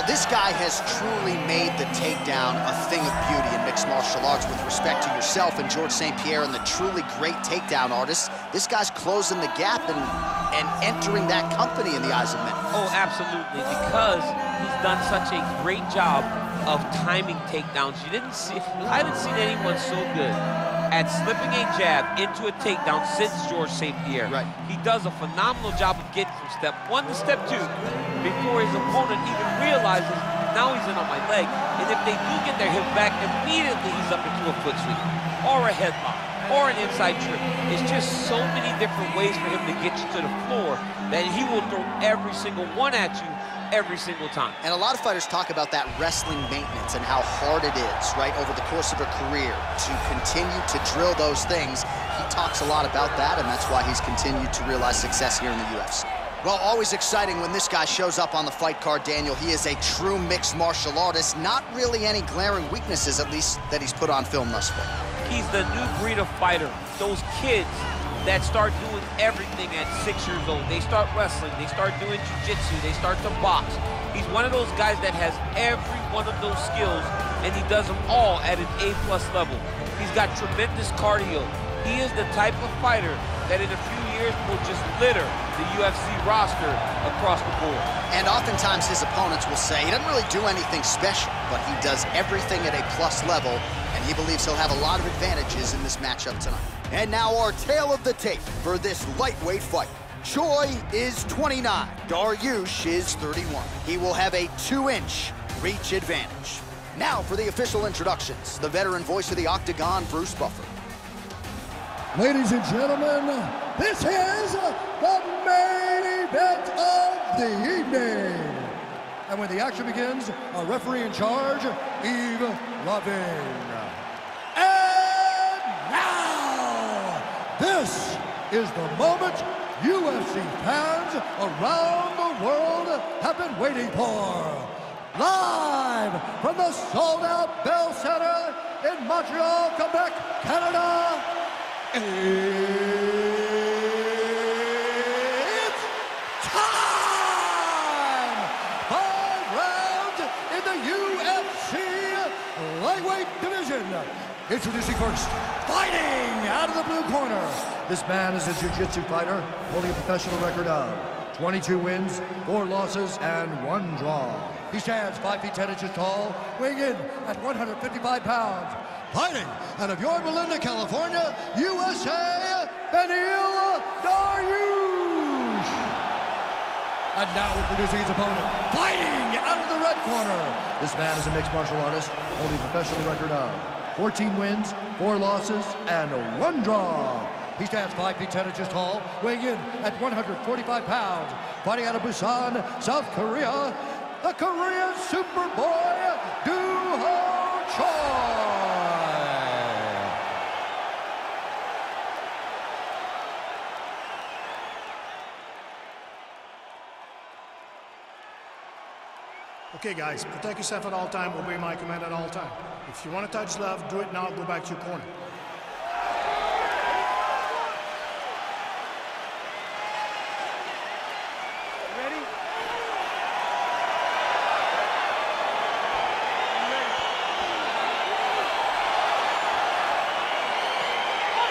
Well, this guy has truly made the takedown a thing of beauty in mixed martial arts. With respect to yourself and Georges St-Pierre and the truly great takedown artists, this guy's closing the gap and entering that company in the eyes of many. Oh, absolutely, because he's done such a great job of timing takedowns. I haven't seen anyone so good at slipping a jab into a takedown since Georges St-Pierre. Right. He does a phenomenal job of getting from step 1 to step 2 before his opponent even realizes now he's in on my leg. And if they do get their hip back, immediately he's up into a foot sweep or a headlock or an inside trip. It's just so many different ways for him to get you to the floor that he will throw every single one at you every single time. And a lot of fighters talk about that wrestling maintenance and how hard it is, right, over the course of a career to continue to drill those things. He talks a lot about that, and that's why he's continued to realize success here in the UFC. Well, always exciting when this guy shows up on the fight card, Daniel. He is a true mixed martial artist. Not really any glaring weaknesses, at least, that he's put on film thus far. He's the new breed of fighter. Those kids that start doing everything at 6 years old. They start wrestling, they start doing jiu-jitsu, they start to box. He's one of those guys that has every one of those skills, and he does them all at an A+ level. He's got tremendous cardio. He is the type of fighter that in a few years will just litter the UFC roster across the board. And oftentimes his opponents will say he doesn't really do anything special, but he does everything at a plus level, and he believes he'll have a lot of advantages in this matchup tonight. And now our tale of the tape for this lightweight fight. Choi is 29, Dariush is 31. He will have a 2-inch reach advantage. Now for the official introductions, the veteran voice of the Octagon, Bruce Buffer. Ladies and gentlemen, this is the main event of the evening. And when the action begins, our referee in charge, Yves Lavigne. And now, this is the moment UFC fans around the world have been waiting for. Live from the sold-out Bell Center in Montreal, Quebec, Canada, it's time! 5 rounds in the UFC lightweight division. Introducing first, fighting out of the blue corner. This man is a jiu-jitsu fighter holding a professional record of 22 wins, 4 losses, and 1 draw. He stands 5 feet 10 inches tall, weighing in at 155 pounds. Fighting out of Yorba Linda, California, USA, Beneil Dariush. And now introducing his opponent, fighting out of the red corner. This man is a mixed martial artist, holding a professional record of 14 wins, 4 losses, and 1 draw. He stands 5 feet 10 inches tall, weighing in at 145 pounds. Fighting out of Busan, South Korea, the Korean Superboy, Doo-Ho Choi. Okay, guys, protect yourself at all time, obey my command at all time. If you want to touch love, do it now, go back to your corner. Ready?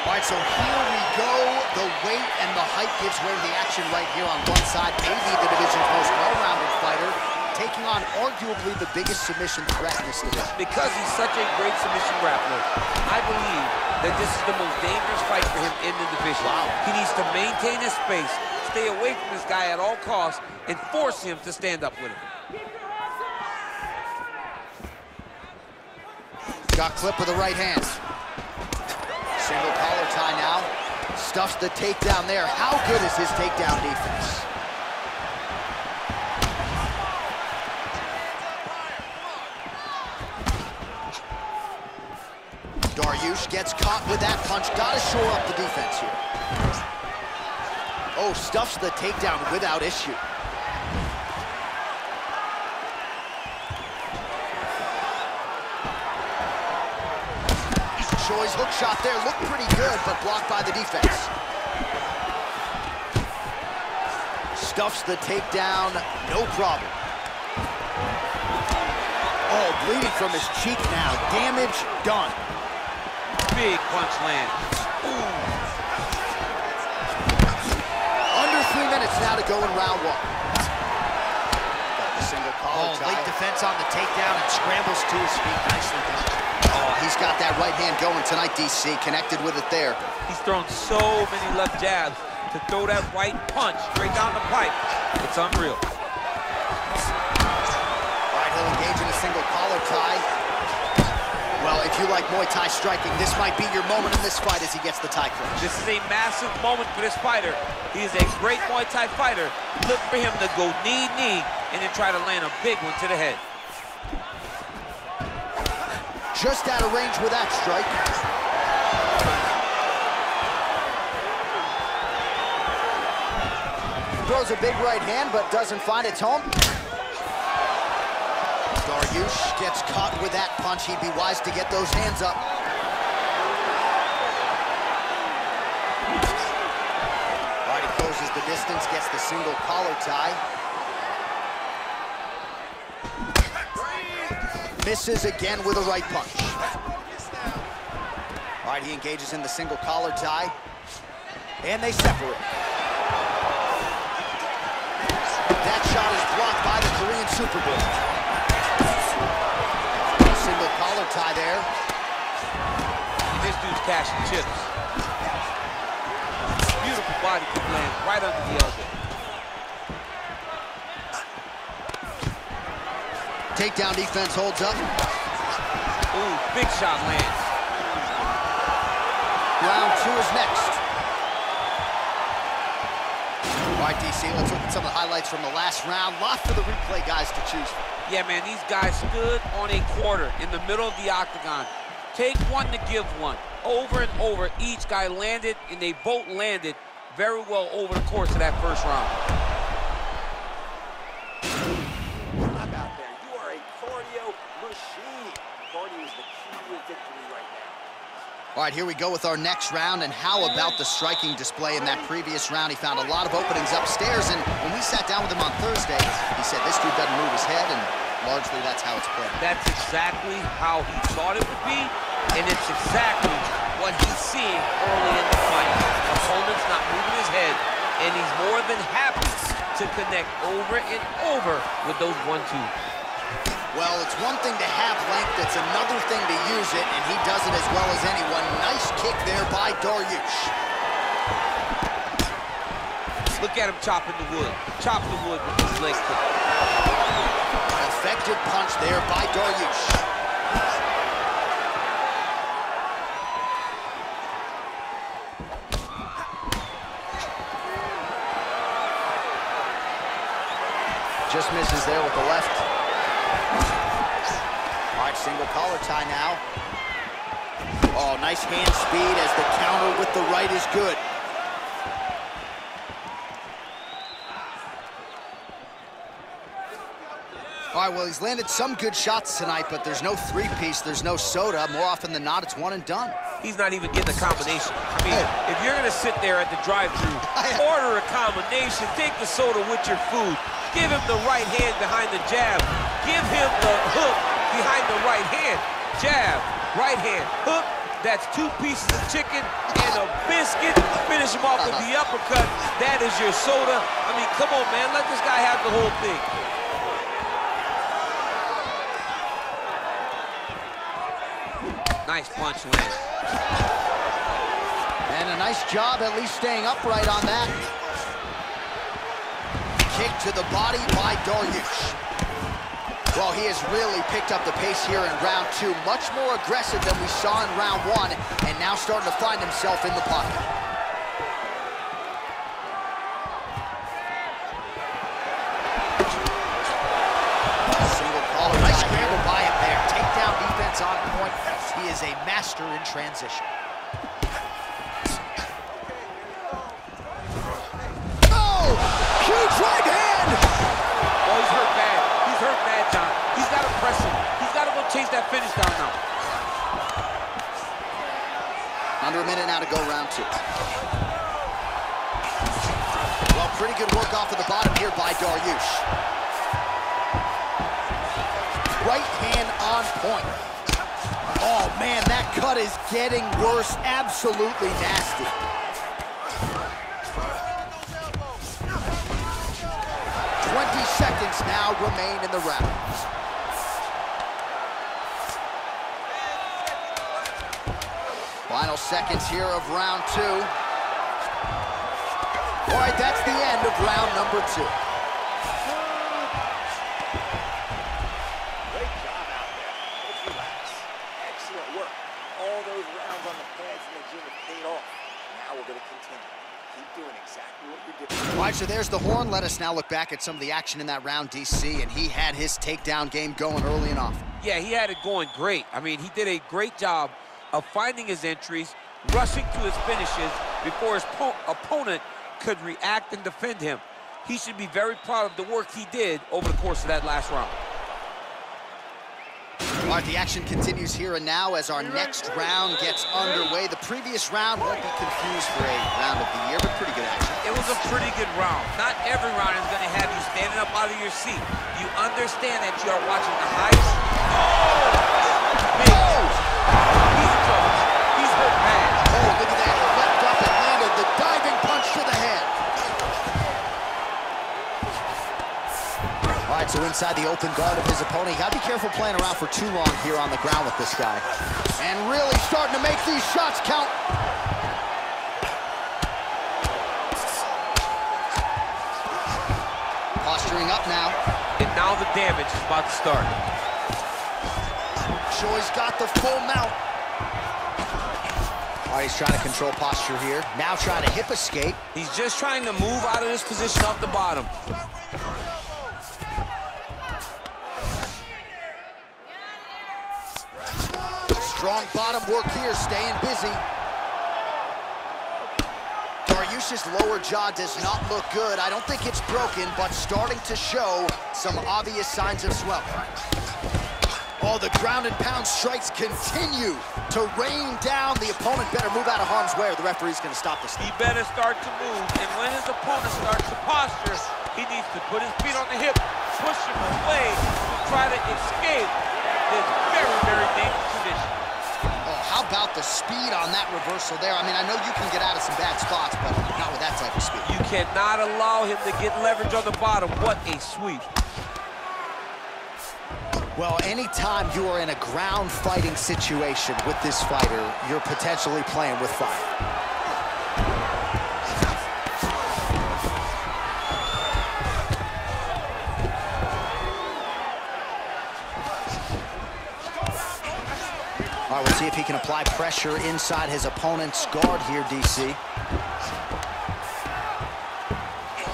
All right, so here we go. The weight and the height gives way to the action right here on one side. Maybe the division's most well-rounded fighter, taking on arguably the biggest submission threat in this division. Because he's such a great submission grappler, I believe that this is the most dangerous fight for him in the division. Wow. He needs to maintain his space, stay away from this guy at all costs, and force him to stand up with him. Got clipped with the right hand. Single collar tie now. Stuffs the takedown there. How good is his takedown defense? Dariush gets caught with that punch. Gotta shore up the defense here. Oh, stuffs the takedown without issue. Choi's hook shot there looked pretty good, but blocked by the defense. Stuffs the takedown, no problem. Oh, bleeding from his cheek now. Damage done. Big punch lands. Under 3 minutes now to go in round one. Got the single collar tie. Late defense on the takedown and scrambles to his feet. Nicely done. Oh, he's got that right hand going tonight, DC. Connected with it there. He's thrown so many left jabs to throw that right punch straight down the pipe. It's unreal. All right, he'll engage in a single collar tie. Well, if you like Muay Thai striking, this might be your moment in this fight as he gets the tie clinch. This is a massive moment for this fighter. He is a great Muay Thai fighter. Look for him to go knee, and then try to land a big one to the head. Just out of range with that strike. Throws a big right hand, but doesn't find its home. Dariush gets caught with that punch. He'd be wise to get those hands up. All right, he closes the distance, gets the single collar tie. Misses again with a right punch. All right, he engages in the single collar tie, and they separate. That shot is blocked by the Korean Superboy. Single collar tie there. This dude's cashing chips. Beautiful body kick lands right under the elbow. Takedown defense holds up. Ooh, big shot lands. Round two is next. All right, DC, let's look at some of the highlights from the last round. Lot for the replay guys to choose from. Yeah, man, these guys stood on a quarter in the middle of the octagon. Take one to give one. Over and over, each guy landed, and they both landed very well over the course of that first round. All right, here we go with our next round, and how about the striking display in that previous round? He found a lot of openings upstairs, and when we sat down with him on Thursday, he said this dude doesn't move his head, and largely that's how it's played. That's exactly how he thought it would be, and it's exactly what he's seeing early in the fight. Opponent's not moving his head, and he's more than happy to connect over and over with those 1-2s. Well, it's one thing to have length, it's another thing to use it, and he does it as well as anyone. Nice kick there by Dariush. Look at him chopping the wood. Chop the wood with his leg kick. Effective punch there by Dariush. Just misses there with the left. All right, single collar tie now. Oh, nice hand speed as the counter with the right is good. All right, well, he's landed some good shots tonight, but there's no three-piece, there's no soda. More often than not, it's one and done. He's not even getting a combination. I mean, if you're gonna sit there at the drive-thru, order a combination, take the soda with your food, give him the right hand behind the jab, give him the hook behind the right hand, jab, right hand, hook. That's 2 pieces of chicken and a biscuit. Finish him off with the uppercut. That is your soda. I mean, come on, man, let this guy have the whole thing. Nice punch land. And a nice job at least staying upright on that. Kick to the body by Dariush. Well, he has really picked up the pace here in round 2. Much more aggressive than we saw in round 1, and now starting to find himself in the pocket. Single collar. Nice scramble by him there. Takedown defense on point. He is a master in transition. Oh! Huge right hand! Oh, he's hurt bad. He's hurt bad, John. He's got to press him. He's got to go chase that finish down now. Under a minute now to go, round 2. Well, pretty good work off of the bottom here by Dariush. right hand on point. Oh, man, that cut is getting worse. Absolutely nasty. Seconds now remain in the round. Final seconds here of round 2. All right, that's the end of round number 2. Great job out there. Let's relax. Excellent work. All those rounds on the pads in the gym have paid off. Now we're going to continue. Keep doing exactly what you're doing. All right, so there's the horn. Let us now look back at some of the action in that round, DC, and he had his takedown game going early and often. Yeah, he had it going great. I mean, he did a great job of finding his entries, rushing to his finishes before his opponent could react and defend him. He should be very proud of the work he did over the course of that last round. All right, the action continues here and now as our next round gets underway. The previous round won't be confused for a round of the year, but pretty good action. It was a pretty good round. Not every round is going to have you standing up out of your seat. You understand that you are watching the highest. Big. He's in trouble. He's hurt bad. Oh, look at that. He leapt up and landed the diving punch to the head. All right, so inside the open guard of his opponent. You got to be careful playing around for too long here on the ground with this guy. And really starting to make these shots count. Posturing up now. And now the damage is about to start. Shoy's got the full mount. All right, he's trying to control posture here. Now trying to hip escape. He's just trying to move out of this position off the bottom. Strong bottom work here, staying busy. Dariush's lower jaw does not look good. I don't think it's broken, but starting to show some obvious signs of swelling. Oh, the ground and pound strikes continue to rain down. The opponent better move out of harm's way or the referee's going to stop this. He better start to move, and when his opponent starts to posture, he needs to put his feet on the hip, push him away to try to escape this very, very dangerous condition. Oh, how about the speed on that reversal there? I mean, I know you can get out of some bad spots, but not with that type of speed. You cannot allow him to get leverage on the bottom. What a sweep. Well, anytime you are in a ground fighting situation with this fighter, you're potentially playing with fire. All right, we'll see if he can apply pressure inside his opponent's guard here, DC.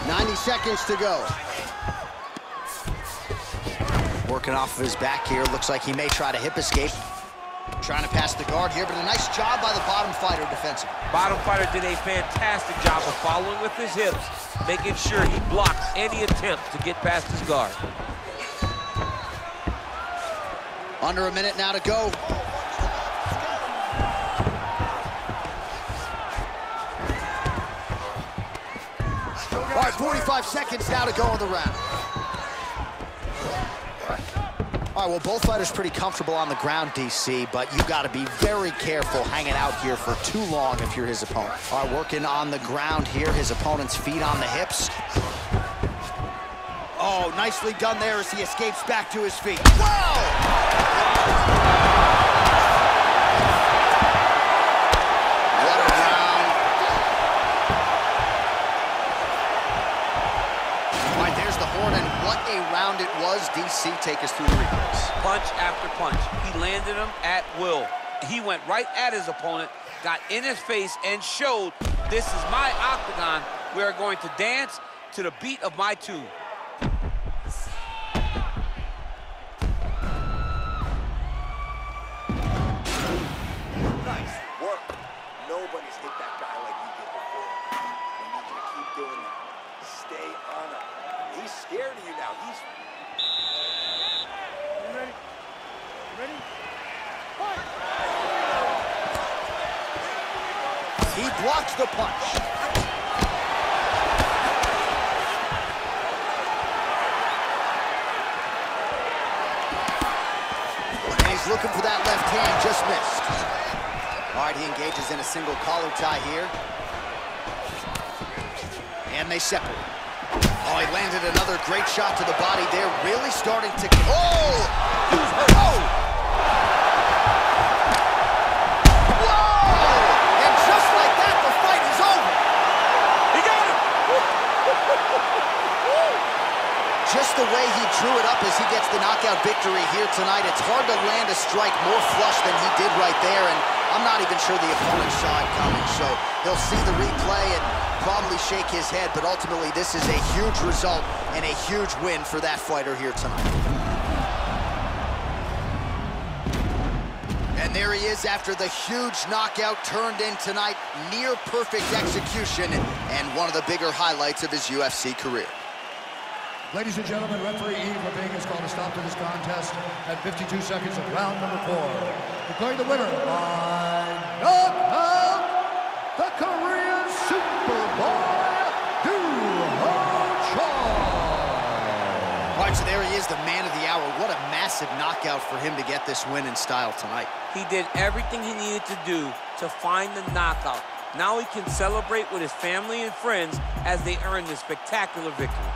90 seconds to go. Working off of his back here. Looks like he may try to hip escape. Trying to pass the guard here, but a nice job by the bottom fighter defensively. Bottom fighter did a fantastic job of following with his hips, making sure he blocked any attempt to get past his guard. Under a minute now to go. All right, 45 seconds now to go in the round. All right, well, both fighters pretty comfortable on the ground, DC, but you got to be very careful hanging out here for too long if you're his opponent. All right, working on the ground here, his opponent's feet on the hips. Oh, nicely done there as he escapes back to his feet. Whoa! What a round. All right, there's the horn, and what a round it was. DC, take us through the replays. Punch after punch. He landed him at will. He went right at his opponent, got in his face, and showed, this is my octagon. We are going to dance to the beat of my tune. Nice work. Nobody's hit that guy like you did before. We need you to keep doing that. Stay on him. He's scared of you now. He's... You ready? You ready? Fight! He blocks the punch. looking for that left hand, just missed. All right, he engages in a single collar tie here. And they separate. Oh, he landed another great shot to the body there, really starting to... Oh! He was hurt. Oh! Whoa! And just like that, the fight is over. He got him! Just the way he drew it up as he gets the knockout victory here tonight, it's hard to land a strike more flush than he did right there, and I'm not even sure the opponent saw it coming, so he'll see the replay and probably shake his head, but ultimately this is a huge result and a huge win for that fighter here tonight. And there he is after the huge knockout turned in tonight, near perfect execution and one of the bigger highlights of his UFC career. Ladies and gentlemen, referee Yves Lavigne has called a stop to this contest at 52 seconds of round number 4. Declaring the winner by knockout, the Korean Superboy, Doo Ho Choi. All right, so there he is, the man of the hour. What a massive knockout for him to get this win in style tonight. He did everything he needed to do to find the knockout. Now he can celebrate with his family and friends as they earn this spectacular victory.